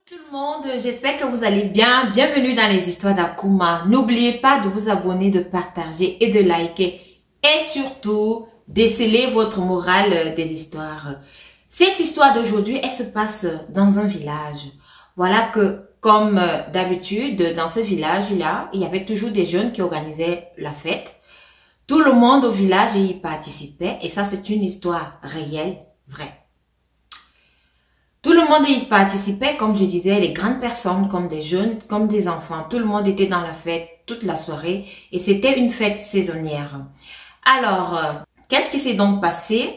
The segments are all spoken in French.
Tout le monde, j'espère que vous allez bien. Bienvenue dans les histoires d'Akuma. N'oubliez pas de vous abonner, de partager et de liker. Et surtout, déceler votre morale de l'histoire. Cette histoire d'aujourd'hui, elle se passe dans un village. Voilà que, comme d'habitude, dans ce village-là, il y avait toujours des jeunes qui organisaient la fête. Tout le monde au village y participait. Et ça, c'est une histoire réelle, vraie. Tout le monde y participait, comme je disais, les grandes personnes, comme des jeunes, comme des enfants. Tout le monde était dans la fête toute la soirée et c'était une fête saisonnière. Alors, qu'est-ce qui s'est donc passé?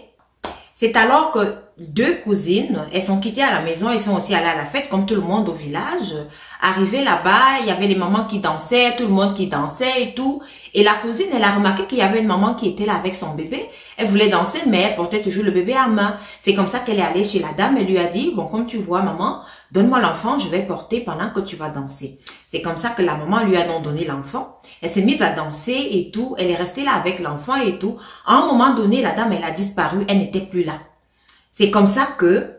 C'est alors que deux cousines, elles sont quittées à la maison, elles sont aussi allées à la fête, comme tout le monde au village. Arrivées là-bas, il y avait les mamans qui dansaient, tout le monde qui dansait et tout. Et la cousine, elle a remarqué qu'il y avait une maman qui était là avec son bébé. Elle voulait danser, mais elle portait toujours le bébé à main. C'est comme ça qu'elle est allée chez la dame. Elle lui a dit, bon, comme tu vois, maman, donne-moi l'enfant, je vais porter pendant que tu vas danser. C'est comme ça que la maman lui a donc donné l'enfant. Elle s'est mise à danser et tout. Elle est restée là avec l'enfant et tout. À un moment donné, la dame, elle a disparu. Elle n'était plus là. C'est comme ça que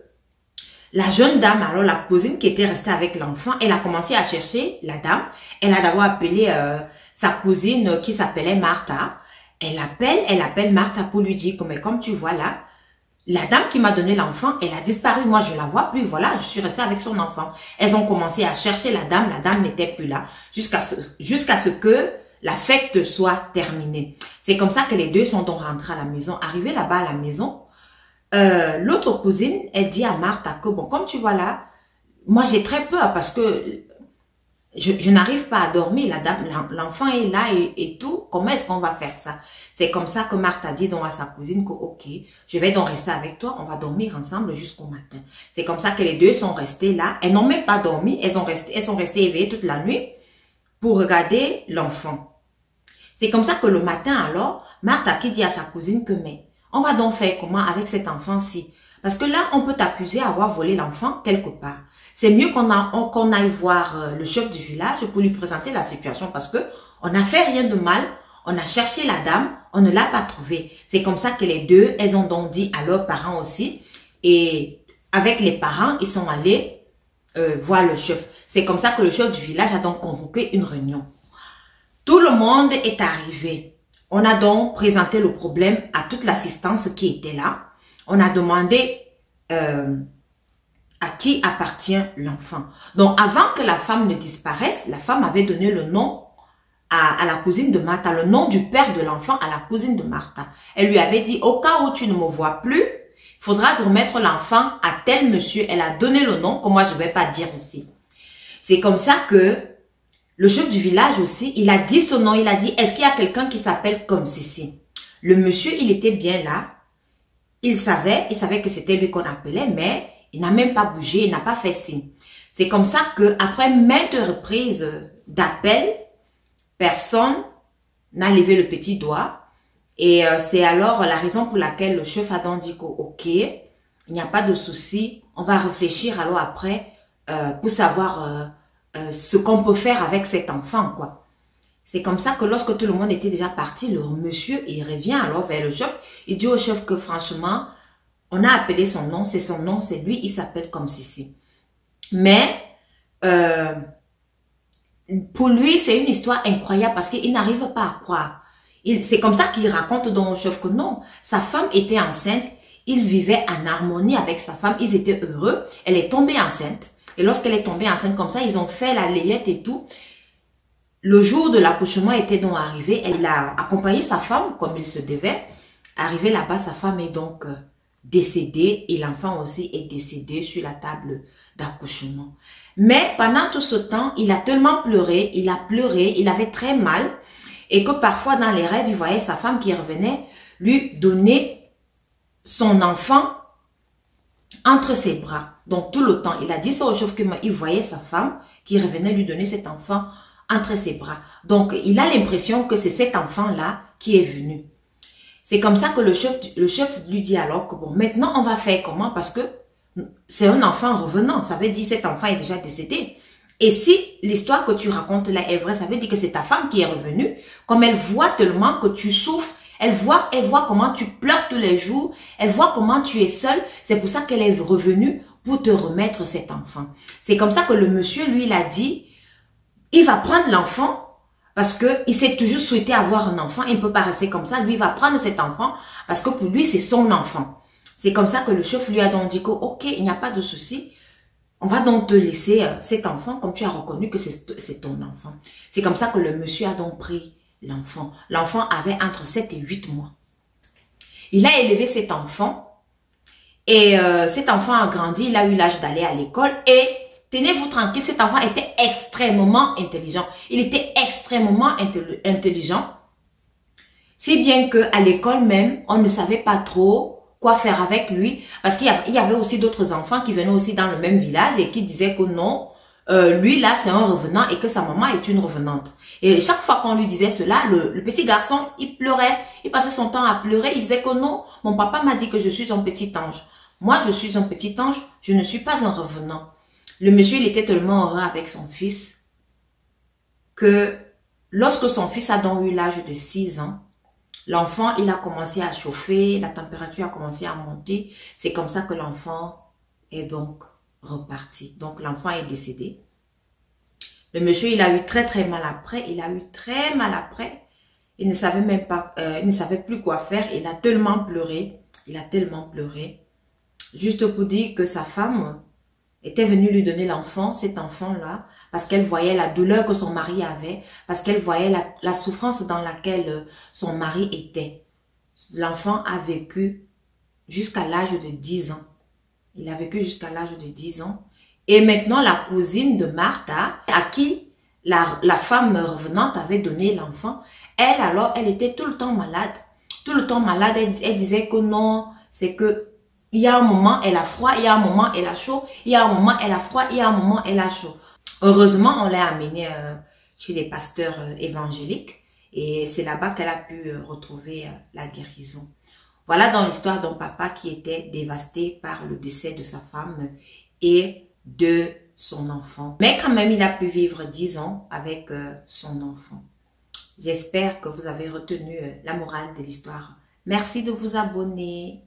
la jeune dame, alors la cousine qui était restée avec l'enfant, elle a commencé à chercher la dame. Elle a d'abord appelé sa cousine qui s'appelait Martha. Elle appelle Martha pour lui dire que, mais comme tu vois là, la dame qui m'a donné l'enfant, elle a disparu. Moi, je la vois plus. Voilà, je suis restée avec son enfant. Elles ont commencé à chercher la dame n'était plus là. Jusqu'à ce que la fête soit terminée. C'est comme ça que les deux sont donc rentrés à la maison. Arrivés là-bas à la maison, l'autre cousine, elle dit à Martha que bon, comme tu vois là, moi j'ai très peur parce que je n'arrive pas à dormir, l'enfant est là et tout, comment est-ce qu'on va faire ça? C'est comme ça que Martha dit donc à sa cousine que ok, je vais donc rester avec toi, on va dormir ensemble jusqu'au matin. C'est comme ça que les deux sont restés là, elles n'ont même pas dormi, elles sont restées éveillées toute la nuit pour regarder l'enfant. C'est comme ça que le matin alors, Martha qui dit à sa cousine que mais on va donc faire comment avec cet enfant-ci? Parce que là, on peut t'accuser d'avoir volé l'enfant quelque part. C'est mieux qu'on aille voir le chef du village pour lui présenter la situation parce que on n'a fait rien de mal. On a cherché la dame, on ne l'a pas trouvée. C'est comme ça que les deux, elles ont donc dit à leurs parents aussi. Et avec les parents, ils sont allés voir le chef. C'est comme ça que le chef du village a donc convoqué une réunion. Tout le monde est arrivé. On a donc présenté le problème à toute l'assistance qui était là. On a demandé à qui appartient l'enfant. Donc, avant que la femme ne disparaisse, la femme avait donné le nom à la cousine de Martha, le nom du père de l'enfant à la cousine de Martha. Elle lui avait dit, au cas où tu ne me vois plus, il faudra te remettre l'enfant à tel monsieur. Elle a donné le nom que moi je ne vais pas dire ici. C'est comme ça que le chef du village aussi, il a dit son nom, il a dit, est-ce qu'il y a quelqu'un qui s'appelle comme ceci? Le monsieur, il était bien là. Il savait que c'était lui qu'on appelait, mais il n'a même pas bougé, il n'a pas fait signe. C'est comme ça que après maintes reprises d'appels, personne n'a levé le petit doigt. Et c'est alors la raison pour laquelle le chef a donc dit que, ok, il n'y a pas de souci, on va réfléchir alors après pour savoir ce qu'on peut faire avec cet enfant, quoi. C'est comme ça que lorsque tout le monde était déjà parti, le monsieur, il revient alors vers le chef. Il dit au chef que franchement, on a appelé son nom, c'est lui, il s'appelle comme ceci. Mais pour lui, c'est une histoire incroyable parce qu'il n'arrive pas à croire. C'est comme ça qu'il raconte donc au chef que non, sa femme était enceinte, il vivait en harmonie avec sa femme, ils étaient heureux, elle est tombée enceinte. Et lorsqu'elle est tombée enceinte comme ça, ils ont fait la layette et tout. Le jour de l'accouchement était donc arrivé. Elle a accompagné sa femme comme il se devait. Arrivé là-bas, sa femme est donc décédée et l'enfant aussi est décédé sur la table d'accouchement. Mais pendant tout ce temps, il a tellement pleuré, il avait très mal et que parfois dans les rêves, il voyait sa femme qui revenait lui donner son enfant entre ses bras. Donc tout le temps, il a dit ça au chef que il voyait sa femme qui revenait lui donner cet enfant entre ses bras. Donc, il a l'impression que c'est cet enfant-là qui est venu. C'est comme ça que le chef lui dit alors que bon, maintenant on va faire comment? Parce que c'est un enfant revenant. Ça veut dire que cet enfant est déjà décédé. Et si l'histoire que tu racontes là est vraie, ça veut dire que c'est ta femme qui est revenue. Comme elle voit tellement que tu souffres, elle voit comment tu pleures tous les jours, elle voit comment tu es seule. C'est pour ça qu'elle est revenue pour te remettre cet enfant. C'est comme ça que le monsieur, lui, il a dit, il va prendre l'enfant parce que il s'est toujours souhaité avoir un enfant. Il ne peut pas rester comme ça. Lui, il va prendre cet enfant parce que pour lui, c'est son enfant. C'est comme ça que le chef lui a donc dit que, ok, il n'y a pas de souci. On va donc te laisser cet enfant comme tu as reconnu que c'est ton enfant. C'est comme ça que le monsieur a donc pris l'enfant. L'enfant avait entre 7 et 8 mois. Il a élevé cet enfant. Et cet enfant a grandi, il a eu l'âge d'aller à l'école et tenez-vous tranquille, cet enfant était extrêmement intelligent. Il était extrêmement intelligent. Si bien qu'à l'école même, on ne savait pas trop quoi faire avec lui parce qu'il y avait aussi d'autres enfants qui venaient aussi dans le même village et qui disaient que non, lui là c'est un revenant et que sa maman est une revenante. Et chaque fois qu'on lui disait cela, le petit garçon, il pleurait, il passait son temps à pleurer, il disait que non, mon papa m'a dit que je suis un petit ange. Moi, je suis un petit ange, je ne suis pas un revenant. Le monsieur, il était tellement heureux avec son fils que lorsque son fils a donc eu l'âge de 6 ans, l'enfant, il a commencé à chauffer, la température a commencé à monter. C'est comme ça que l'enfant est donc reparti. Donc, l'enfant est décédé. Le monsieur, il a eu très mal après. Il a eu très mal après. Il ne savait même pas, il ne savait plus quoi faire. Il a tellement pleuré. Il a tellement pleuré. Juste pour dire que sa femme était venue lui donner l'enfant, cet enfant-là, parce qu'elle voyait la douleur que son mari avait, parce qu'elle voyait la souffrance dans laquelle son mari était. L'enfant a vécu jusqu'à l'âge de 10 ans. Il a vécu jusqu'à l'âge de 10 ans. Et maintenant, la cousine de Martha, à qui la femme revenante avait donné l'enfant, elle, alors, elle était tout le temps malade. Tout le temps malade, elle disait que non, c'est que il y a un moment, elle a froid, il y a un moment, elle a chaud, il y a un moment, elle a froid, il y a un moment, elle a chaud. Heureusement, on l'a amenée chez les pasteurs évangéliques et c'est là-bas qu'elle a pu retrouver la guérison. Voilà dans l'histoire d'un papa qui était dévasté par le décès de sa femme et de son enfant. Mais quand même, il a pu vivre 10 ans avec son enfant. J'espère que vous avez retenu la morale de l'histoire. Merci de vous abonner.